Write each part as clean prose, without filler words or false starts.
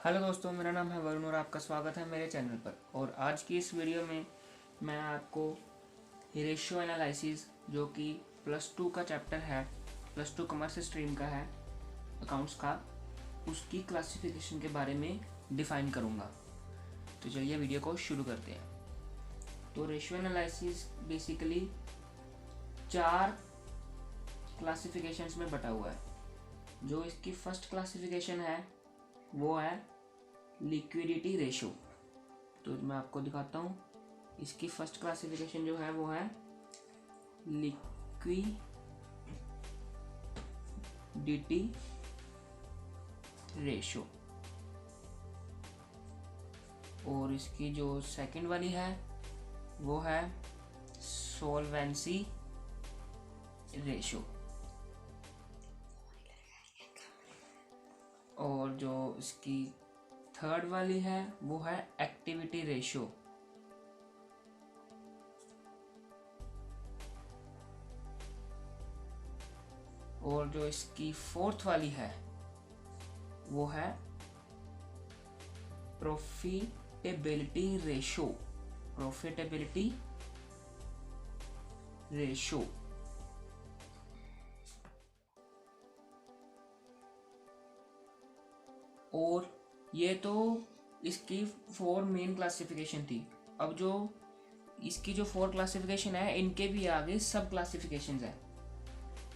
Hello दोस्तों, मेरा नाम है वरुण और आपका स्वागत है मेरे चैनल पर। और आज की इस वीडियो में मैं आपको रेशियो एनालिसिस, जो कि +2 का चैप्टर है, +2 कॉमर्स स्ट्रीम का है, अकाउंट्स का, उसकी क्लासिफिकेशन के बारे में डिफ़ाइन करूँगा। तो चलिए वीडियो को शुरू करते हैं। तो रेशियो एनालिसिस बेसिकली 4 क्लासिफिकेशंस में बटा हुआ है। जो इसकी फर्स्ट क्लासिफिकेशन है वो है लिक्विडिटी रेशो। तो मैं आपको दिखाता हूँ। इसकी फर्स्ट क्लासिफिकेशन जो है वो है लिक्विडिटी रेशो। और इसकी जो सेकंड वाली है वो है सॉल्वेंसी रेशो। और जो इसकी थर्ड वाली है वो है एक्टिविटी रेशो। और जो इसकी फोर्थ वाली है वो है प्रॉफिटेबिलिटी रेशो। Profitability ratio. और ये तो इसकी 4 मेन क्लासिफिकेशन थी। अब जो इसकी जो 4 क्लासिफिकेशन है, इनके भी आगे सब क्लासिफिकेशन है।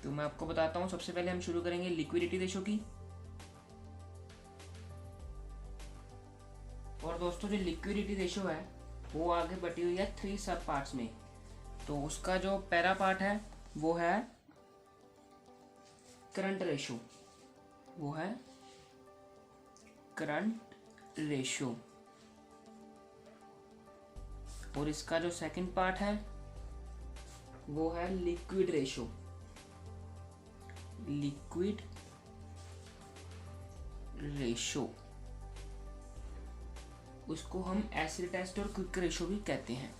तो मैं आपको बताता हूँ। सबसे पहले हम शुरू करेंगे लिक्विडिटी रेशो की। और दोस्तों, जो लिक्विडिटी रेशो है वो आगे बटी हुई है 3 सब पार्ट्स में। तो उसका जो पहला पार्ट है वो है करंट रेशो। वो है करंट रेशो। और इसका जो सेकंड पार्ट है वो है लिक्विड रेशो। Liquid ratio. उसको हम एसिड टेस्ट और क्विक रेशो भी कहते हैं।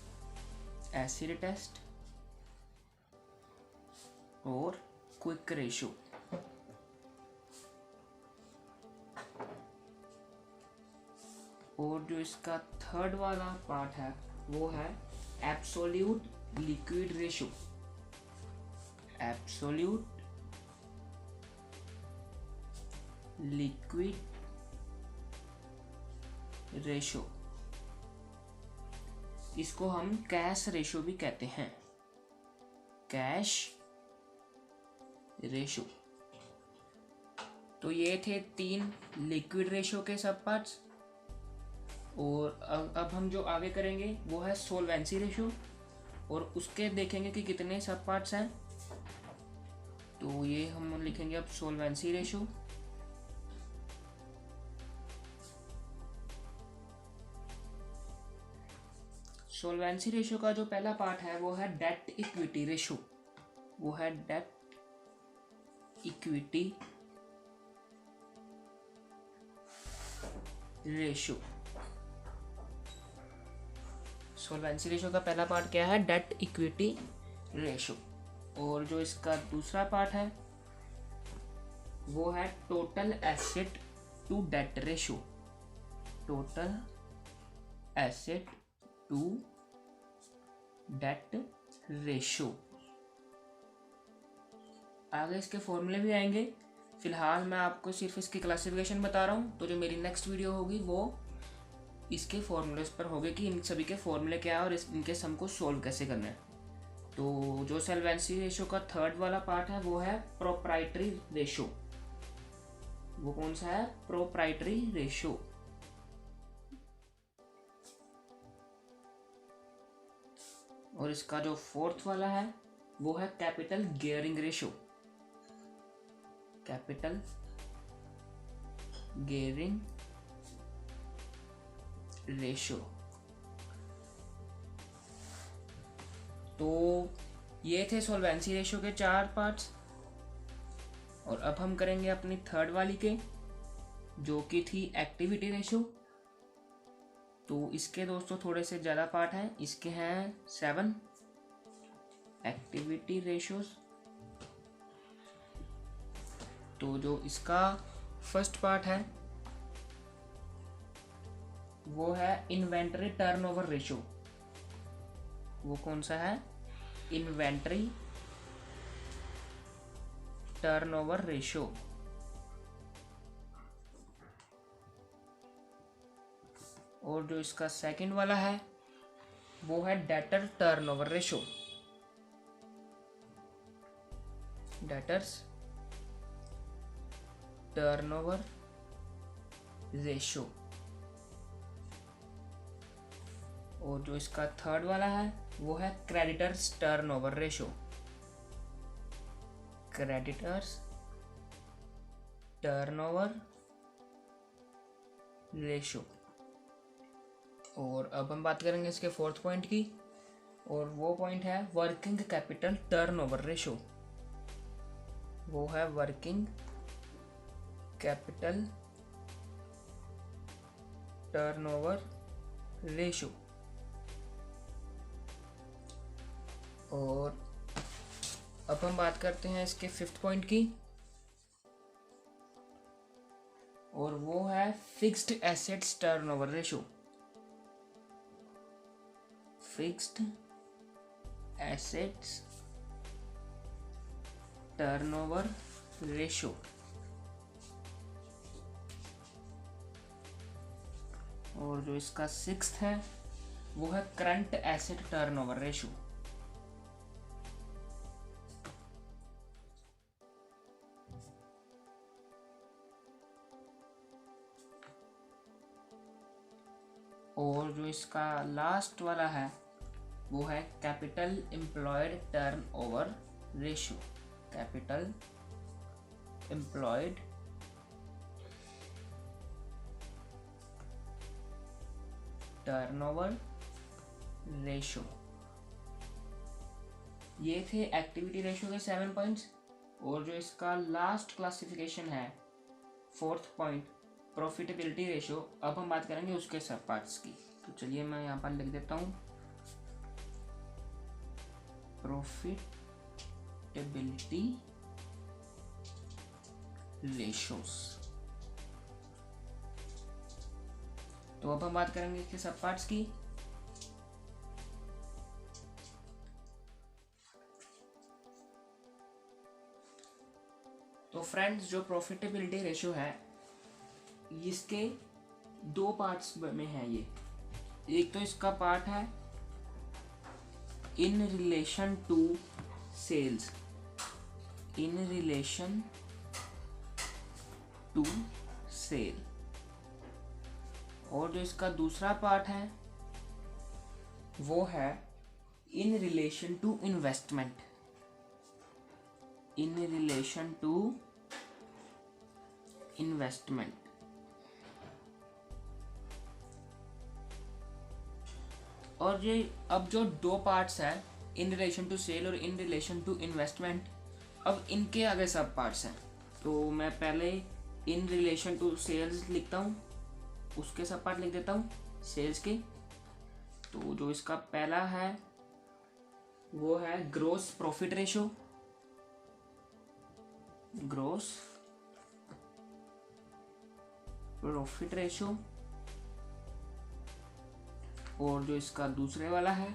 एसिड टेस्ट और क्विक रेशो। और जो इसका थर्ड वाला पार्ट है वो है absolute liquid ratio. Absolute liquid ratio. इसको हम कैश रेशो भी कहते हैं। Cash ratio. तो ये थे 3 लिक्विड रेशो के सब पार्ट्स। और अब हम जो आगे करेंगे वो है सोल्वेंसी रेशो। और उसके देखेंगे कि कितने सब पार्ट्स हैं। तो ये हम लिखेंगे अब सोल्वेंसी रेशो। सोल्वेंसी रेशो का जो पहला पार्ट है वो है डेट इक्विटी रेशो। वो है debt equity ratio. Solvency ratio का पहला पार्ट क्या है? Debt equity ratio. और जो इसका दूसरा पार्ट है वो है total asset to debt ratio. Total asset to debt ratio. आगे इसके फॉर्मूले भी आएंगे। फिलहाल मैं आपको सिर्फ इसकी क्लासिफिकेशन बता रहा हूँ। तो जो मेरी नेक्स्ट वीडियो होगी वो इसके फॉर्मूलेस पर होगी कि इन सभी के फॉर्मूले क्या है और इनके सम को सोल्व कैसे करना है। तो जो सॉल्वेंसी रेशो का थर्ड वाला पार्ट है वो है प्रोप्राइटरी रेशो। वो कौन सा है? Proprietary ratio. और इसका जो फोर्थ वाला है वो है capital gearing ratio. Capital gearing ratio. तो ये थे सॉल्वेंसी रेशो के 4 पार्ट्स। और अब हम करेंगे अपनी थर्ड वाली के, जो कि थी एक्टिविटी रेशो। तो इसके दोस्तों थोड़े से ज़्यादा पार्ट हैं। इसके हैं 7 एक्टिविटी रेशोज। तो जो इसका फर्स्ट पार्ट है वो है इन्वेंटरी टर्नओवर रेशो। वो कौन सा है? Inventory turnover ratio. और जो इसका सेकंड वाला है वो है debtor turnover ratio. Debtors turnover ratio. और जो इसका थर्ड वाला है वो है creditors turnover ratio. Creditors turnover ratio. और अब हम बात करेंगे इसके फोर्थ पॉइंट की, और वो पॉइंट है वर्किंग कैपिटल टर्नओवर रेशो। वो है वर्किंग कैपिटल टर्नओवर रेशो। और अब हम बात करते हैं इसके फिफ्थ पॉइंट की, और वो है fixed assets turnover ratio. Fixed assets turnover ratio. और जो इसका सिक्स्थ है वो है करंट एसेट टर्नओवर रेशो। और जो इसका लास्ट वाला है वो है capital employed turnover ratio. Capital employed turnover ratio. ये थे एक्टिविटी रेशो के 7 पॉइंट्स। और जो इसका लास्ट क्लासिफिकेशन है, फोर्थ पॉइंट, प्रॉफिटेबिलिटी रेशो, अब हम बात करेंगे उसके सब पार्ट्स की। तो चलिए मैं यहाँ पर लिख देता हूँ प्रॉफिटेबिलिटी रेशोस। तो अब हम बात करेंगे इसके सब पार्ट्स की। तो फ्रेंड्स, जो प्रॉफिटेबिलिटी रेशो है इसके 2 पार्ट्स में है ये। एक तो इसका पार्ट है in relation to sales. In relation to sale. और जो इसका दूसरा पार्ट है वो है in relation to investment. In relation to investment. और ये अब जो 2 पार्ट्स हैं, इन रिलेशन टू सेल और इन रिलेशन टू इन्वेस्टमेंट, अब इनके आगे सब पार्ट्स हैं। तो मैं पहले इन रिलेशन टू सेल्स लिखता हूँ, उसके सब पार्ट लिख देता हूँ सेल्स के। तो जो इसका पहला है वो है gross profit ratio. Gross profit ratio. और जो इसका दूसरे वाला है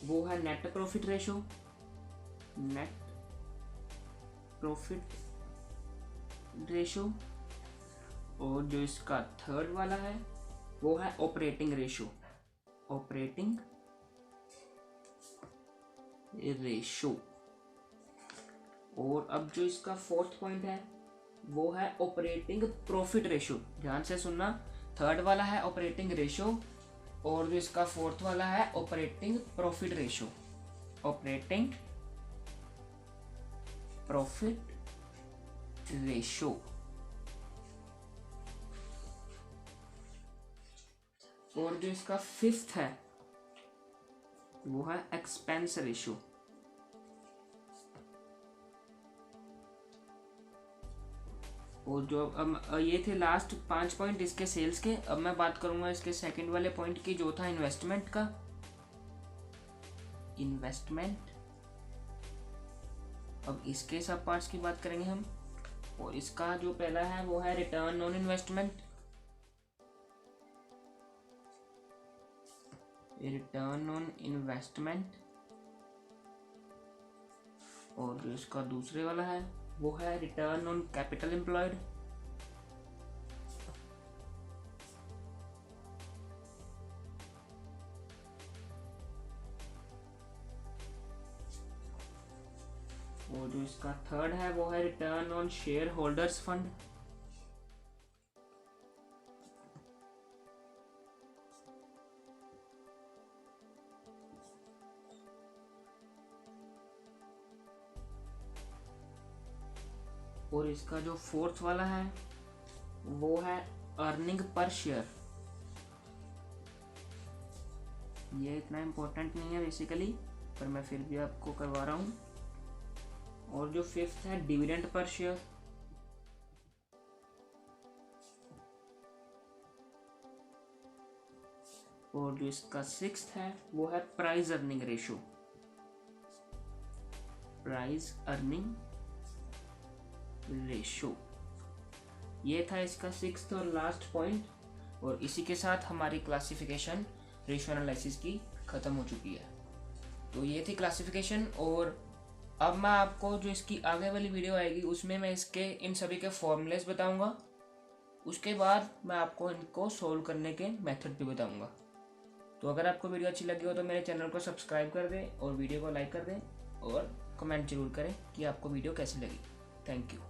वो है net profit ratio. Net profit ratio. और जो इसका थर्ड वाला है वो है ऑपरेटिंग रेशो। Operating ratio. और अब जो इसका फोर्थ पॉइंट है वो है ऑपरेटिंग प्रॉफिट रेशो। ध्यान से सुनना, थर्ड वाला है ऑपरेटिंग रेशो और जो इसका फोर्थ वाला है operating profit ratio. Operating profit ratio. और जो इसका फिफ्थ है वो है एक्सपेंस रेशो। और जो अब ये थे लास्ट 5 पॉइंट इसके सेल्स के। अब मैं बात करूंगा इसके सेकंड वाले पॉइंट की, जो था इन्वेस्टमेंट का। इन्वेस्टमेंट, अब इसके सब पार्ट्स की बात करेंगे हम। और इसका जो पहला है वो है return on investment. Return on investment, और जो इसका दूसरे वाला है वो है रिटर्न ऑन कैपिटल एम्प्लॉयड। और जो इसका थर्ड है वो है return on share holders fund. और इसका जो फोर्थ वाला है वो है अर्निंग पर शेयर। ये इतना इम्पोर्टेंट नहीं है बेसिकली, पर मैं फिर भी आपको करवा रहा हूँ। और जो फिफ्थ है डिविडेंड पर शेयर। और जो इसका सिक्स्थ है वो है price earning ratio, price earning ratio. ये था इसका सिक्स्थ और लास्ट पॉइंट। और इसी के साथ हमारी क्लासिफिकेशन रेशियो एनालिसिस की ख़त्म हो चुकी है। तो ये थी क्लासिफिकेशन। और अब मैं आपको जो इसकी आगे वाली वीडियो आएगी उसमें मैं इसके इन सभी के फॉर्मूलेस बताऊंगा। उसके बाद मैं आपको इनको सोल्व करने के मेथड भी बताऊंगा। तो अगर आपको वीडियो अच्छी लगी हो तो मेरे चैनल को सब्सक्राइब कर दें और वीडियो को लाइक कर दें और कमेंट जरूर करें कि आपको वीडियो कैसी लगी। Thank you.